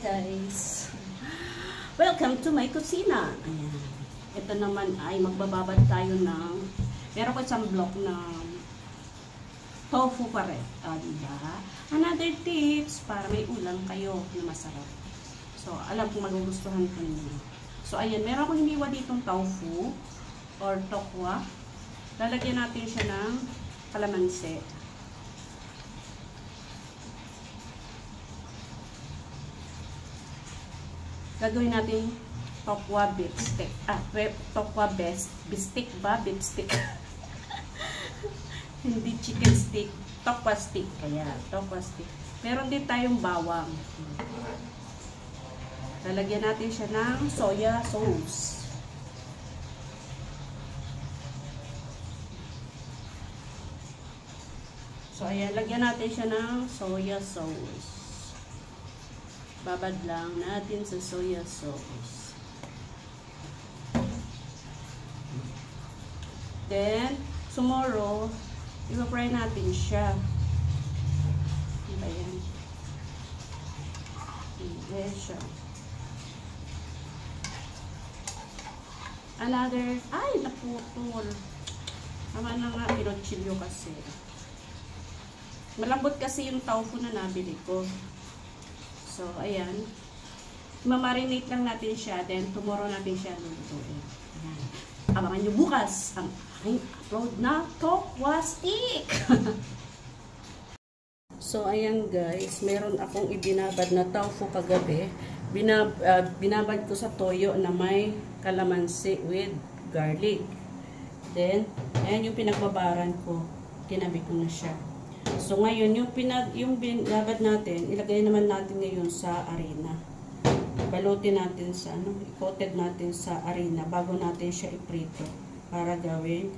guys! Welcome to my kusina! Ayan. Ito naman ay magbababad tayo ng meron ko isang block na tofu pa rin. Diba? Another tips para may ulam kayo na masarap. So, alam kong magugustuhan ko ninyo. So, ayan. Meron akong hiniwa ditong tofu or tokwa. Lalagyan natin siya ng kalamansi. Gagawin natin tokwa beef stick. Tokwa bistik ba? Beef stick. Hindi chicken stick. Tokwa stick. Kaya, tokwa stick. Meron din tayong bawang. Lalagyan natin siya ng soya sauce. So, ayan. Lagyan natin siya ng soya sauce. Babad lang natin sa soya sauce. Then, tomorrow, i-fry natin siya. Diba yan? Ayan siya. Another, ay, naputol. Tama na nga, pinochilyo kasi. Malambot kasi yung tofu na nabili ko. So, ayan. Mamarinate lang natin siya. Then, tomorrow natin siya lulutuin. Ayan. Abangan nyo bukas ang aking upload na tokwa stick. So, ayan guys. Meron akong ibinabad na tofu kagabi. Binabad ko sa toyo na may kalamansi with garlic. Then, ayan yung pinagbabaran ko. Tinabi ko na siya. So, ngayon, yung binabad natin, ilagay naman natin ngayon sa arena. Balutin natin sa, i-coated natin sa arena bago natin siya iprito para gawing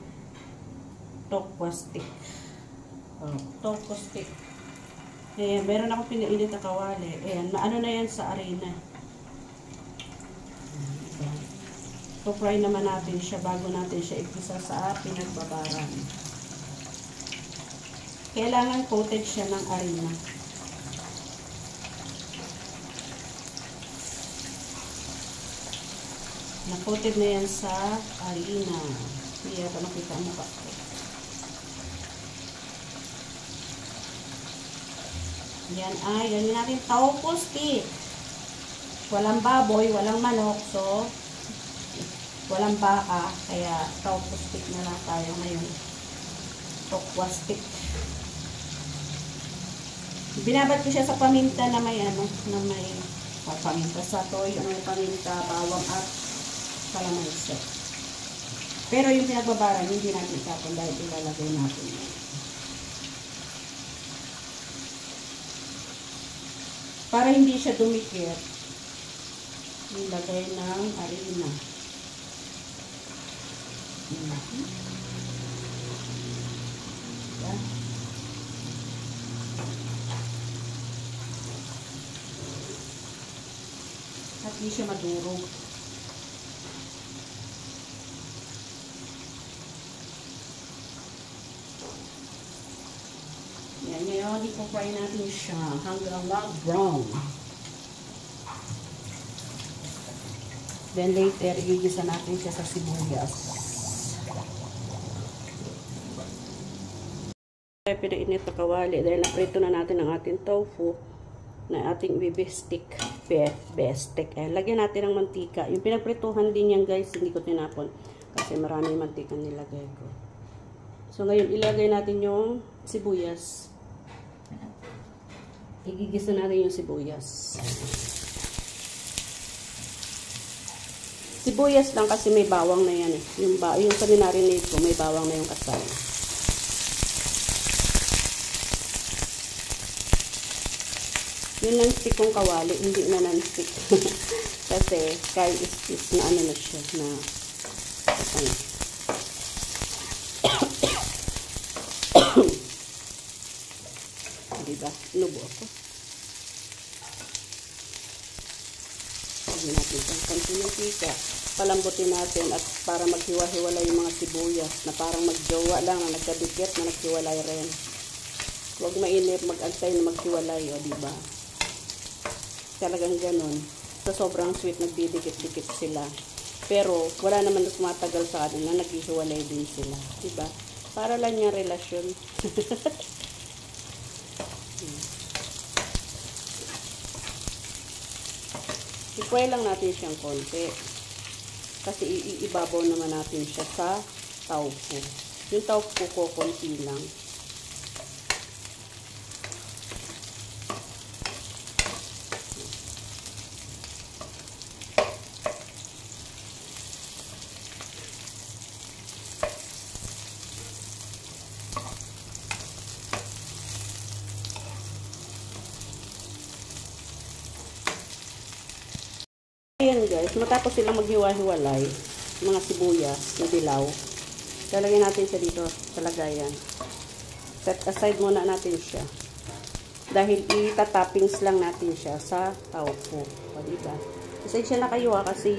tokwa stick. Tokwa stick. Ayan, meron ako pinainit na kawali. Ayan, maano na yan sa arena. So-fry naman natin siya bago natin siya ipisa sa pinagbabaran. Kailangan coated siya ng arena. Na-coated na yan sa arena. Hindi yata makita mo pa. Yan ay, ganyan natin tofu stick. Walang baboy, walang manok. So, walang baka. Kaya, tofu stick na lang tayo ngayon. Tokwa stick. Binabad ko siya sa paminta na may na may paminta sa toyo, may paminta, bawang at kalamansi. Pero yung pinagbabaran, hindi natin itapon dahil ilalagay natin. Para hindi siya dumikit, ilagay ng arena. At hindi siya madurog. Yan, ngayon, i-fry natin siya hanggang mag-brown. Then later, igigisa natin siya sa sibuyas. Pinainit na kawali dahil naprito na natin ang ating tofu na ating bibistik. Bestek. Lagyan natin ng mantika. Yung pinagprituhan din yan guys, hindi ko tinapon. Kasi marami mantika nilagay ko. So ngayon, ilagay natin yung sibuyas. Igigisa natin yung sibuyas. Sibuyas lang kasi may bawang na yan eh. Yung sa minarinate ko, may bawang na yung kasama. Yung non-stick kong kawali, hindi na non-stick. Kasi, kahit is na ano na siya, na diba? Inubo ako. Lagyan natin itong konting mantika. Palambutin natin at para maghiwa-hiwalay yung mga sibuyas na parang magjowa lang, na nagkadikit na naghiwalay rin. Huwag mainit, mag-antay na maghiwalay, o diba? Talagang ganun. Sa sobrang sweet, nagdidikit-dikit sila. Pero, wala naman na tumatagal sa kanila, naghihiwalay din sila. Diba? Para lang yung relasyon. I-fry lang natin siyang konti. Kasi iibabaw naman natin siya sa tofu. Yung tofu ko, konti lang. Ayan guys, matapos silang maghiwa-hiwalay, mga sibuyas na dilaw, lalagyan natin siya dito sa lagayan. Set aside muna natin siya. Dahil itatappings lang natin siya sa tofu. O diba? Kasi siya nakahiwa kasi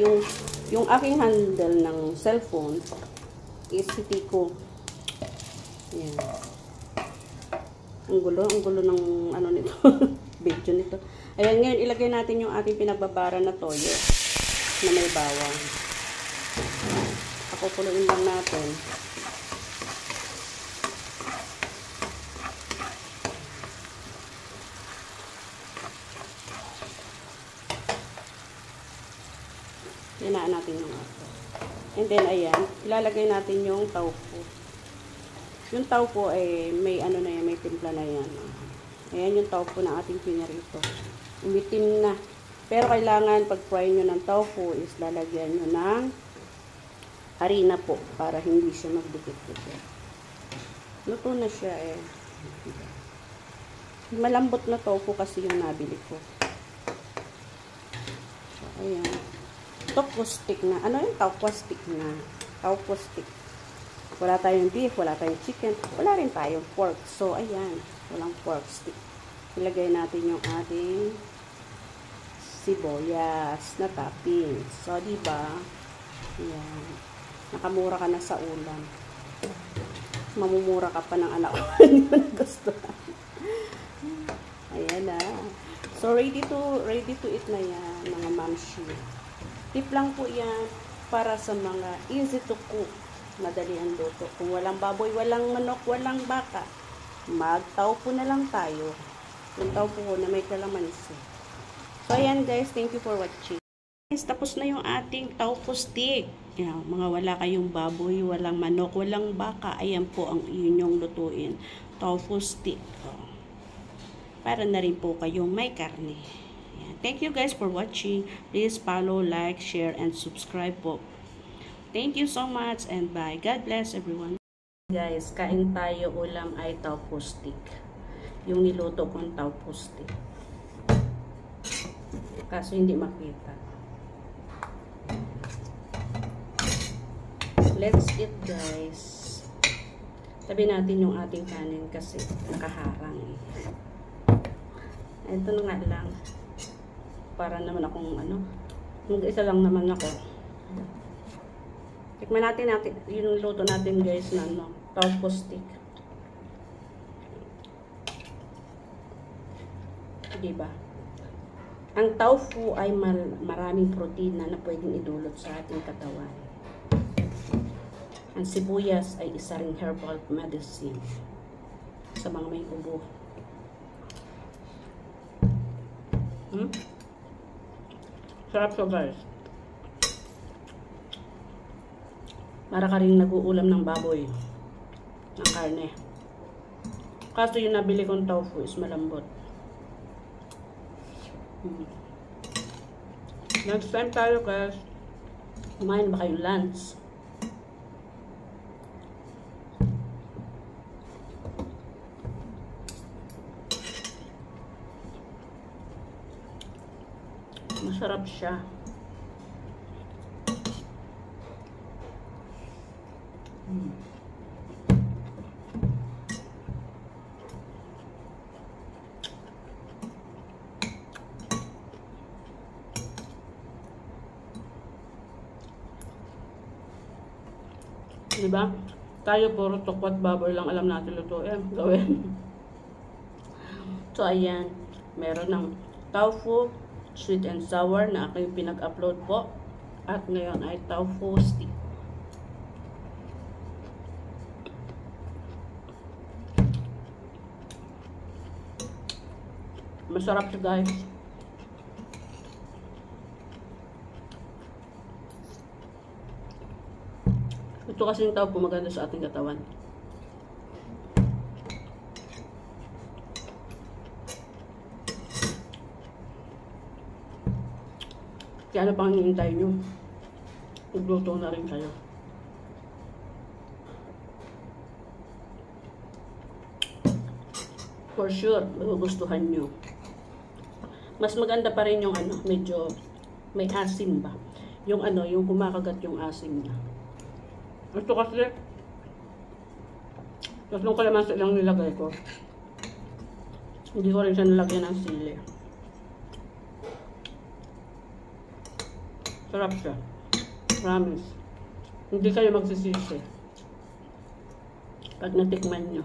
yung aking handle ng cellphone is hindi ko. Ayan. Ang gulo ng ano nito, video nito. Ayan, ngayon ilagay natin yung ating pinababara na toyo na may bawang. Pakukuluin lang natin. Hinaan natin yung ato. And then, ayan, ilalagay natin yung tofu. Yung tofu ay may ano na yan, may timpla na yan. Ayan yung tofu na ating pinarito. Umitim na. Pero kailangan pag-fry nyo ng tofu is lalagyan nyo ng harina po para hindi siya magdikit-dikit. Luto na siya eh. Malambot na tofu kasi yung nabili ko. So, ayan. Tofu stick na. Ano yung tofu stick na? Tofu stick. Wala tayong beef, wala tayong chicken, wala rin tayong pork. So, ayan. Walang pork stick. Ilagay natin yung ating sibuyas na toppings. So, diba? Ayan. Nakamura ka na sa ulam. Mamumura ka pa ng anak ko. Hindi mo nagustuhan. Ayan na. So, ready to eat na yan, mga mamshi. Tip lang po yan para sa mga easy to cook. Madali ang luto. Kung walang baboy, walang manok, walang baka, mag-tofu na lang tayo. Yung tofu ko na may kalamansi. So, ayan guys. Thank you for watching. Guys, tapos na yung ating tofu stick. Yan, mga wala kayong baboy, walang manok, walang baka. Ayan po ang inyong lutuin. Tofu stick. Oh. Para na rin po kayong may karne. Yan. Thank you guys for watching. Please follow, like, share, and subscribe po. Thank you so much and bye. God bless everyone. Guys, kain tayo. Ulam ay tofu stick. Yung niluto kong tofu stick. Kaso hindi makita. Let's eat guys. Tabi natin yung ating kanin kasi nakaharang. Ito na nga lang. Para naman akong ano. Mag-isa lang naman ako. Tikman natin yung luto natin guys na ano, tofu stick. Diba? Ang tofu ay maraming protina na pwedeng idulot sa ating katawan. Ang sibuyas ay isa ring herbal medicine sa mga may ubo. Sarap so guys. Para ka rin nag-uulam ng baboy, ng karne. Kaso yung nabili kong tofu is malambot. Next time tayo guys, kumain ba kayong lunch? Masarap siya. Diba? Tayo puro tukwat baboy lang alam natin lutuin. Gawin. So, ayan. Meron ng tofu, sweet and sour na aking pinag-upload po. At ngayon ay tofu stick. Masarap siya, guys. Ito kasi yung tofu maganda sa ating katawan. Kaya ano pang hinihintay nyo? Magluto na rin kayo. For sure, magugustuhan nyo. Mas maganda pa rin yung ano, medyo may asim ba? Yung ano, yung kumakagat yung asim niya. Ito kasi, tatlong kalamansi lang nilagay ko. Hindi ko rin siya nilagyan ng sili. Sarap siya. Promise. Hindi kayo magsisisi. Pag natikman nyo,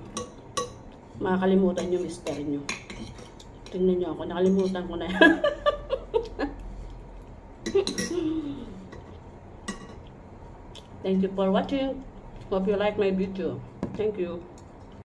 makakalimutan yung mister nyo. Tingnan nyo ako, nakalimutan ko na yan. Thank you for watching. Hope you like my video. Thank you.